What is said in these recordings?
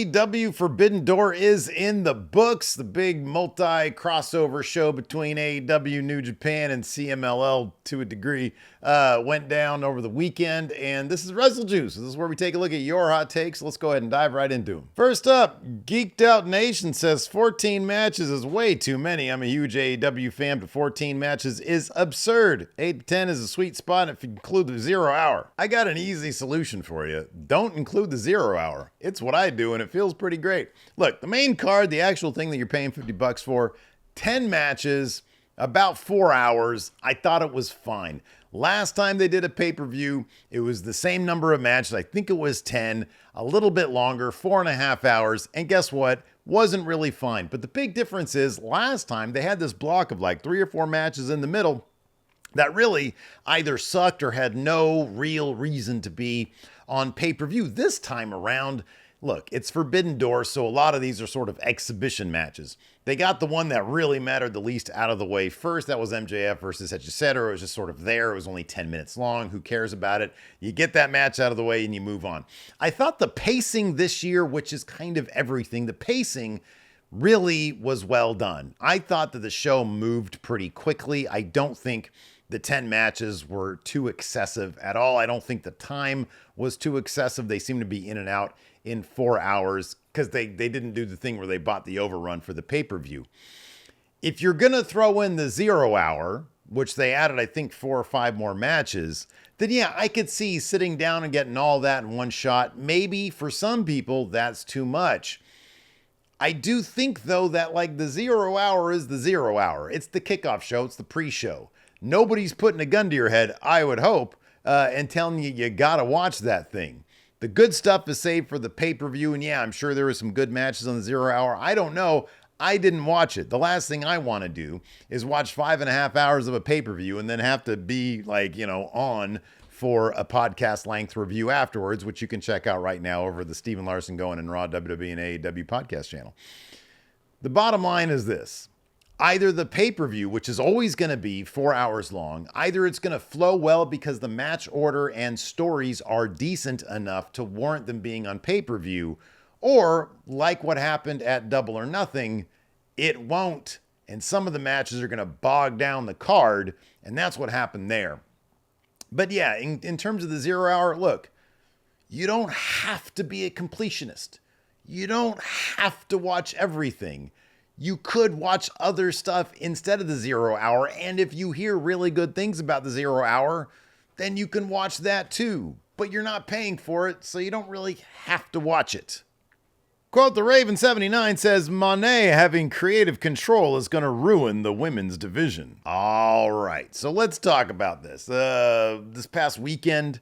AEW Forbidden Door is in the books. The big multi-crossover show between AEW, New Japan, and CMLL to a degree went down over the weekend. And this is Wrestle Juice. This is where we take a look at your hot takes. Let's go ahead and dive right into them. First up, Geeked Out Nation says 14 matches is way too many. I'm a huge AEW fan, but 14 matches is absurd. 8 to 10 is a sweet spot if you include the 0 hour. I got an easy solution for you. Don't include the 0 hour. It's what I do, and it feels pretty great. Look, the main card, the actual thing that you're paying $50 for, 10 matches, about 4 hours. I thought it was fine. Last time they did a pay-per-view, it was the same number of matches. I think it was 10, a little bit longer, 4.5 hours. And guess what? Wasn't really fine. But the big difference is last time they had this block of like 3 or 4 matches in the middle that really either sucked or had no real reason to be on pay-per-view. This time around, look, it's Forbidden Door, so a lot of these are sort of exhibition matches. They got the one that really mattered the least out of the way first. That was MJF versus Hechicero. It was just sort of there. It was only 10 minutes long. Who cares about it? You get that match out of the way and you move on. I thought the pacing this year, which is kind of everything, the pacing really was well done. I thought that the show moved pretty quickly. I don't think the 10 matches were too excessive at all. I don't think the time was too excessive. They seem to be in and out in 4 hours because they didn't do the thing where they bought the overrun for the pay-per-view. If you're going to throw in the 0 hour, which they added, I think, 4 or 5 more matches, then yeah, I could see sitting down and getting all that in one shot. Maybe for some people, that's too much. I do think, though, that like the 0 hour is the 0 hour. It's the kickoff show. It's the pre-show. Nobody's putting a gun to your head, I would hope, and telling you you gotta watch that thing. The good stuff is saved for the pay-per-view, and yeah, I'm sure there were some good matches on the 0 hour. I don't know. I didn't watch it. The last thing I want to do is watch 5.5 hours of a pay-per-view and then have to be like, on for a podcast length review afterwards, which you can check out right now over the Steven Larson Going and Raw WWE and AEW podcast channel. The bottom line is this. Either the pay-per-view, which is always going to be 4 hours long, either it's going to flow well because the match order and stories are decent enough to warrant them being on pay-per-view, or like what happened at Double or Nothing, it won't, and some of the matches are going to bog down the card, and that's what happened there. But yeah, in terms of the 0 hour, look, you don't have to be a completionist. You don't have to watch everything. You could watch other stuff instead of the 0 hour, and if you hear really good things about the 0 hour, then you can watch that too. But you're not paying for it, so you don't really have to watch it. Quote, the Raven79 says, Mone having creative control is going to ruin the women's division. All right, so let's talk about this. This past weekend,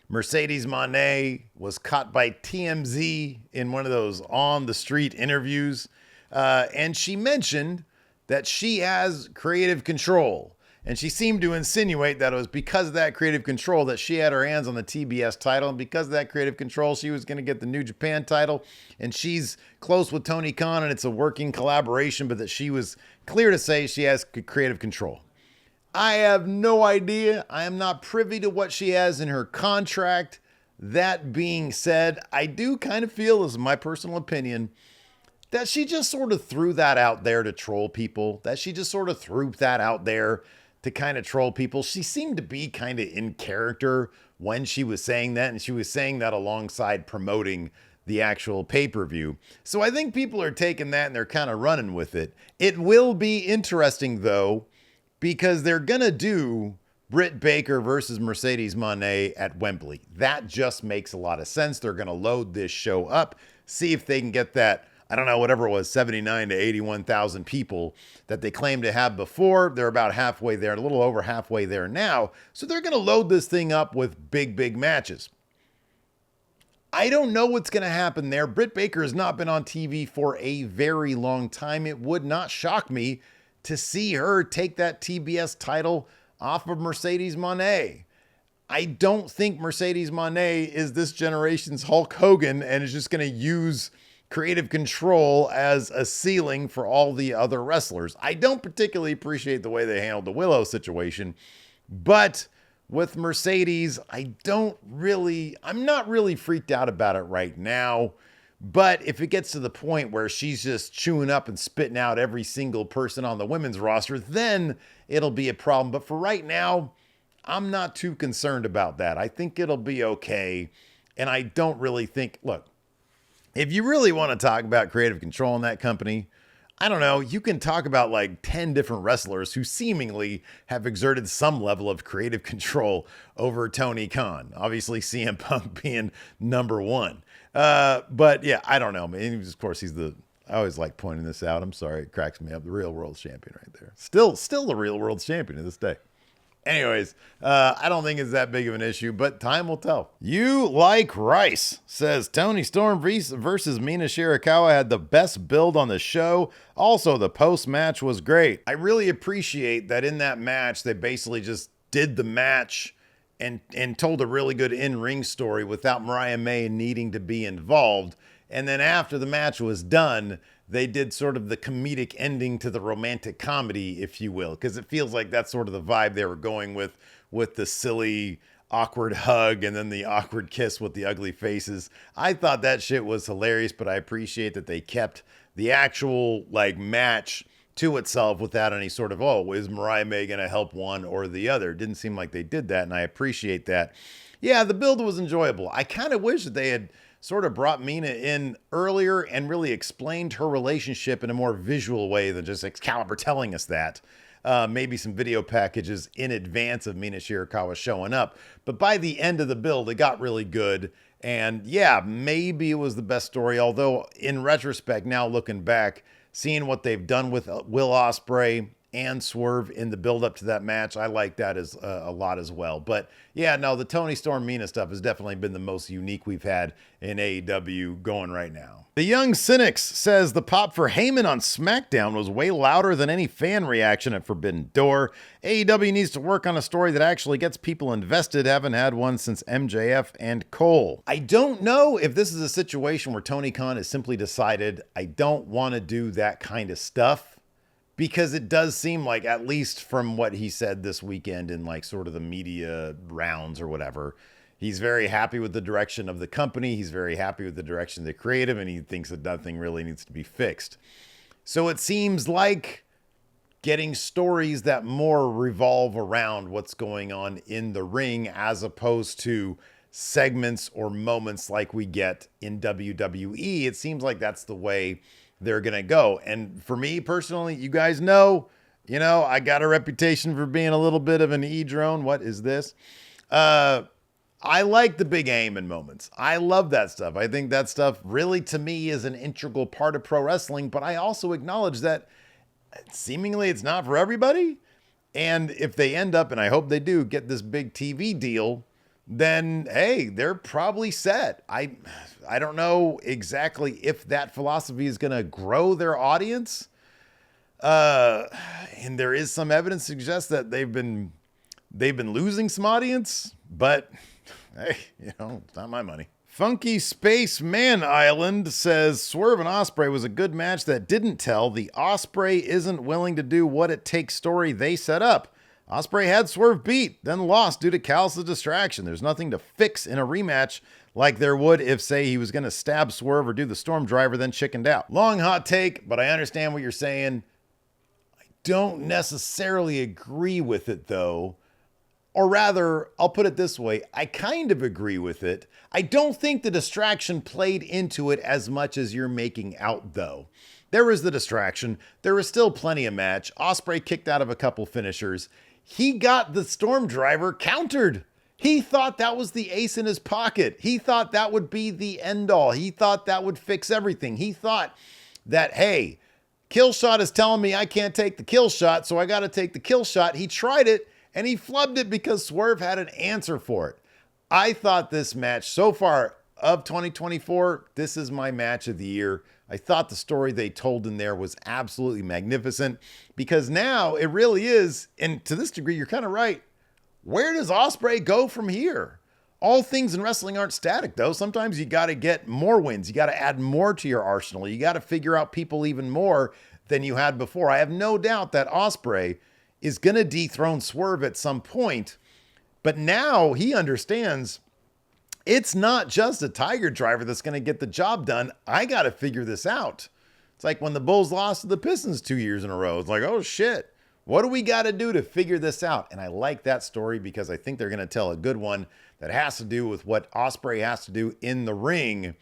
Mercedes Mone was caught by TMZ in one of those on-the-street interviews. And she mentioned that she has creative control. And she seemed to insinuate that it was because of that creative control that she had her hands on the TBS title. And because of that creative control, she was going to get the New Japan title. And she's close with Tony Khan, and it's a working collaboration, but that she was clear to say she has creative control. I have no idea. I am not privy to what she has in her contract. That being said, I do kind of feel, this is my personal opinion, that she just sort of threw that out there to troll people, that she just sort of threw that out there to kind of troll people. She seemed to be kind of in character when she was saying that, and she was saying that alongside promoting the actual pay-per-view. So I think people are taking that and they're kind of running with it. It will be interesting, though, because they're going to do Britt Baker versus Mercedes Mone at Wembley. That just makes a lot of sense. They're going to load this show up, see if they can get that, I don't know, whatever it was, 79 to 81,000 people that they claimed to have before. They're about halfway there, a little over halfway there now. So they're going to load this thing up with big matches. I don't know what's going to happen there. Britt Baker has not been on TV for a very long time. It would not shock me to see her take that TBS title off of Mercedes Mone. I don't think Mercedes Mone is this generation's Hulk Hogan and is just going to use creative control as a ceiling for all the other wrestlers. I don't particularly appreciate the way they handled the Willow situation, but with Mercedes, I'm not really freaked out about it right now. But if it gets to the point where she's just chewing up and spitting out every single person on the women's roster, then it'll be a problem. But for right now, I'm not too concerned about that. I think it'll be okay. And I don't really think, look, if you really want to talk about creative control in that company, I don't know, you can talk about like 10 different wrestlers who seemingly have exerted some level of creative control over Tony Khan. Obviously, CM Punk being number one. But yeah, I don't know. I mean, of course, I always like pointing this out. I'm sorry, it cracks me up. The real world champion right there. Still the real world champion to this day. Anyways, I don't think it's that big of an issue, but time will tell. You Like Rice says Tony Storm versus Mina Shirakawa had the best build on the show. Also, the post-match was great. I really appreciate that in that match, they basically just did the match and told a really good in-ring story without Mariah May needing to be involved. And then after the match was done, they did sort of the comedic ending to the romantic comedy, if you will, because it feels like that's sort of the vibe they were going with the silly, awkward hug and then the awkward kiss with the ugly faces. I thought that shit was hilarious, but I appreciate that they kept the actual like match to itself without any sort of, oh, is Mariah May going to help one or the other? It didn't seem like they did that, and I appreciate that. Yeah, the build was enjoyable. I kind of wish that they had sort of brought Mina in earlier and really explained her relationship in a more visual way than just Excalibur telling us that. Maybe some video packages in advance of Mina Shirakawa showing up. But by the end of the build, it got really good. And yeah, maybe it was the best story. Although in retrospect, now looking back, seeing what they've done with Will Osprey and Swerve in the build up to that match, I like that as a lot as well. But yeah, no, the Tony Storm Mina stuff has definitely been the most unique we've had in AEW going right now. The Young Cynics says the pop for Heyman on SmackDown was way louder than any fan reaction at Forbidden Door. AEW needs to work on a story that actually gets people invested. Haven't had one since MJF and Cole. I don't know if this is a situation where Tony Khan has simply decided, I don't want to do that kind of stuff. Because it does seem like, at least from what he said this weekend in like sort of the media rounds or whatever, he's very happy with the direction of the company. He's very happy with the direction of the creative, and he thinks that nothing really needs to be fixed. So it seems like getting stories that more revolve around what's going on in the ring as opposed to segments or moments like we get in WWE. It seems like that's the way they're going to go. And for me personally, you guys know, I got a reputation for being a little bit of an E-drone. What is this? I like the big Heyman moments. I love that stuff. I think that stuff really, to me, is an integral part of pro wrestling, but I also acknowledge that seemingly it's not for everybody. And if they end up, and I hope they do, get this big TV deal, then, hey, they're probably set. I don't know exactly if that philosophy is going to grow their audience. And there is some evidence to suggest that they've been losing some audience, but hey, it's not my money. Funky Space Man Island says Swerve and Osprey was a good match that didn't tell the Osprey isn't willing to do what it takes story they set up. Osprey had Swerve beat, then lost due to Callis' distraction. There's nothing to fix in a rematch like there would if, say, he was going to stab Swerve or do the Storm Driver, then chickened out. Long hot take, but I understand what you're saying. I don't necessarily agree with it, though. Or rather, I'll put it this way. I kind of agree with it. I don't think the distraction played into it as much as you're making out, though. There was the distraction. There was still plenty of match. Osprey kicked out of a couple finishers. He got the Storm Driver countered. He thought that was the ace in his pocket. He thought that would be the end all. He thought that would fix everything. He thought that, hey, kill shot is telling me I can't take the kill shot, so I got to take the kill shot. He tried it and he flubbed it because Swerve had an answer for it. I thought this match so far of 2024, this is my match of the year. I thought the story they told in there was absolutely magnificent because now it really is, and to this degree, you're kind of right. Where does Osprey go from here? All things in wrestling aren't static, though. Sometimes you got to get more wins. You got to add more to your arsenal. You got to figure out people even more than you had before. I have no doubt that Osprey is going to dethrone Swerve at some point, but now he understands it's not just a Tiger driver that's going to get the job done. I got to figure this out. It's like when the Bulls lost to the Pistons 2 years in a row. It's like, oh shit, what do we got to do to figure this out? And I like that story because I think they're going to tell a good one that has to do with what Osprey has to do in the ring.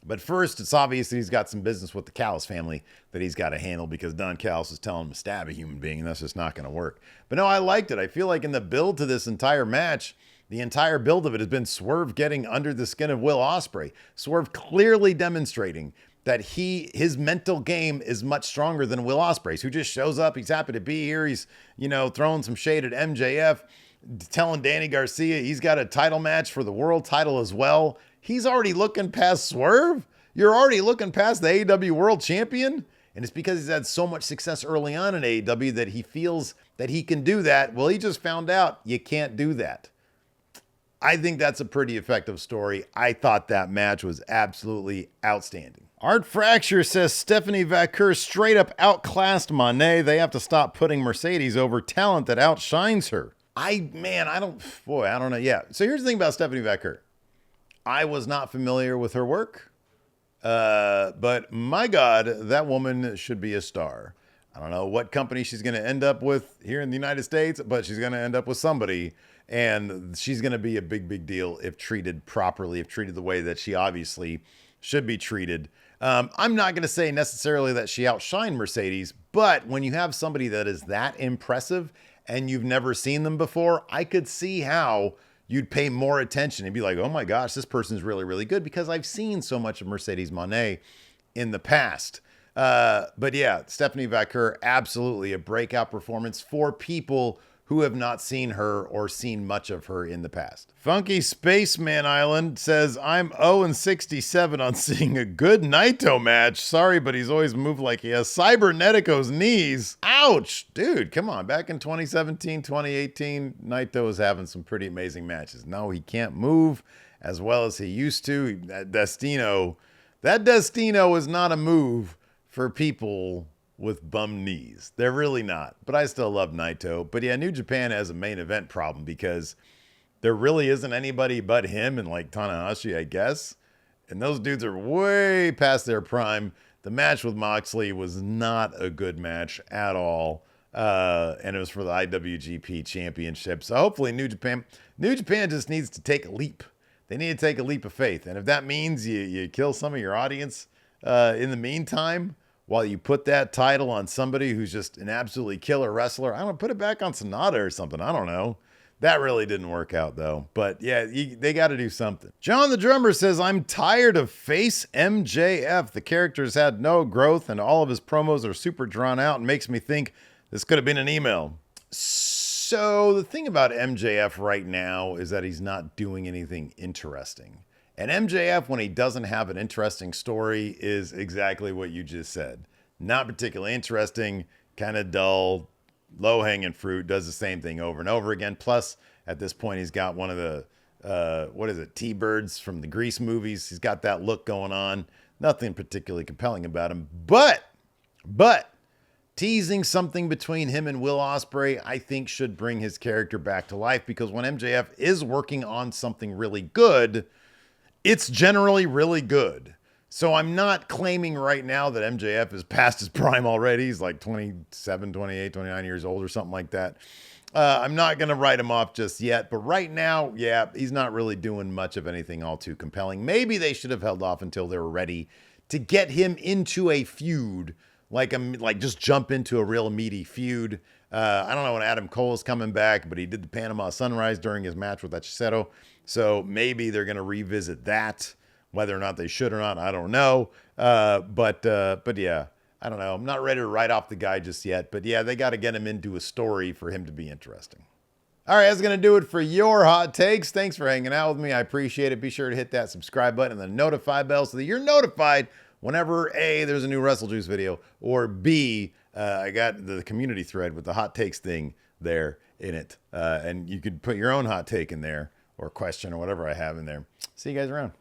But first, it's obvious that he's got some business with the Callis family that he's got to handle because Don Callis is telling him to stab a human being, and that's just not going to work. But no, I liked it. I feel like in the build to this entire match, the entire build of it has been Swerve getting under the skin of Will Osprey. Swerve clearly demonstrating that his mental game is much stronger than Will Osprey's, who just shows up. He's happy to be here. He's, throwing some shade at MJF, telling Danny Garcia he's got a title match for the world title as well. He's already looking past Swerve. You're already looking past the AEW World Champion. And it's because he's had so much success early on in AEW that he feels that he can do that. Well, he just found out you can't do that. I think that's a pretty effective story. I thought that match was absolutely outstanding. Art Fracture says Stephanie Vaquer straight up outclassed Mone. They have to stop putting Mercedes over talent that outshines her. I don't know. Yeah. So here's the thing about Stephanie Vaquer. I was not familiar with her work, but my God, that woman should be a star. I don't know what company she's going to end up with here in the United States, but she's going to end up with somebody, and she's going to be a big, big deal if treated properly, if treated the way that she obviously should be treated. I'm not going to say necessarily that she outshined Mercedes, but when you have somebody that is that impressive and you've never seen them before, I could see how you'd pay more attention and be like, oh my gosh, this person's really, really good because I've seen so much of Mercedes Mone in the past. But yeah, Stephanie Vaquer, absolutely a breakout performance for people who have not seen her or seen much of her in the past. Funky Spaceman Island says, I'm 0-67 on seeing a good Naito match. Sorry, but he's always moved like he has Cybernetico's knees. Ouch, dude, come on. Back in 2017, 2018, Naito was having some pretty amazing matches. No, he can't move as well as he used to. That Destino is not a move for people with bum knees. They're really not. But I still love Naito. But yeah, New Japan has a main event problem because there really isn't anybody but him and like Tanahashi, I guess. And those dudes are way past their prime. The match with Moxley was not a good match at all. And it was for the IWGP Championship. So hopefully New Japan just needs to take a leap. They need to take a leap of faith. And if that means you kill some of your audience in the meantime, while you put that title on somebody who's just an absolutely killer wrestler, I don't know, put it back on Sonata or something. I don't know. That really didn't work out, though. But yeah, they got to do something. John the Drummer says, I'm tired of face MJF. The character's had no growth, and all of his promos are super drawn out and makes me think this could have been an email. So the thing about MJF right now is that he's not doing anything interesting. And MJF, when he doesn't have an interesting story, is exactly what you just said. Not particularly interesting, kind of dull, low-hanging fruit, does the same thing over and over again. Plus, at this point, he's got one of the, T-Birds from the Grease movies. He's got that look going on. Nothing particularly compelling about him. But, teasing something between him and Will Osprey, I think should bring his character back to life. Because when MJF is working on something really good, it's generally really good. So I'm not claiming right now that MJF is past his prime already. He's like 27, 28, 29 years old or something like that. I'm not going to write him off just yet. But right now, yeah, he's not really doing much of anything all too compelling. Maybe they should have held off until they were ready to get him into a feud. Like just jump into a real meaty feud. I don't know when Adam Cole is coming back, but he did the Panama Sunrise during his match with Echiseto. So maybe they're going to revisit that. Whether or not they should or not, I don't know. But yeah, I don't know. I'm not ready to write off the guy just yet. But yeah, they got to get him into a story for him to be interesting. All right, that's going to do it for your hot takes. Thanks for hanging out with me. I appreciate it. Be sure to hit that subscribe button and the notify bell so that you're notified whenever A, there's a new WrestleJuice video, or B, I got the community thread with the hot takes thing there in it. And you could put your own hot take in there or question or whatever I have in there. See you guys around.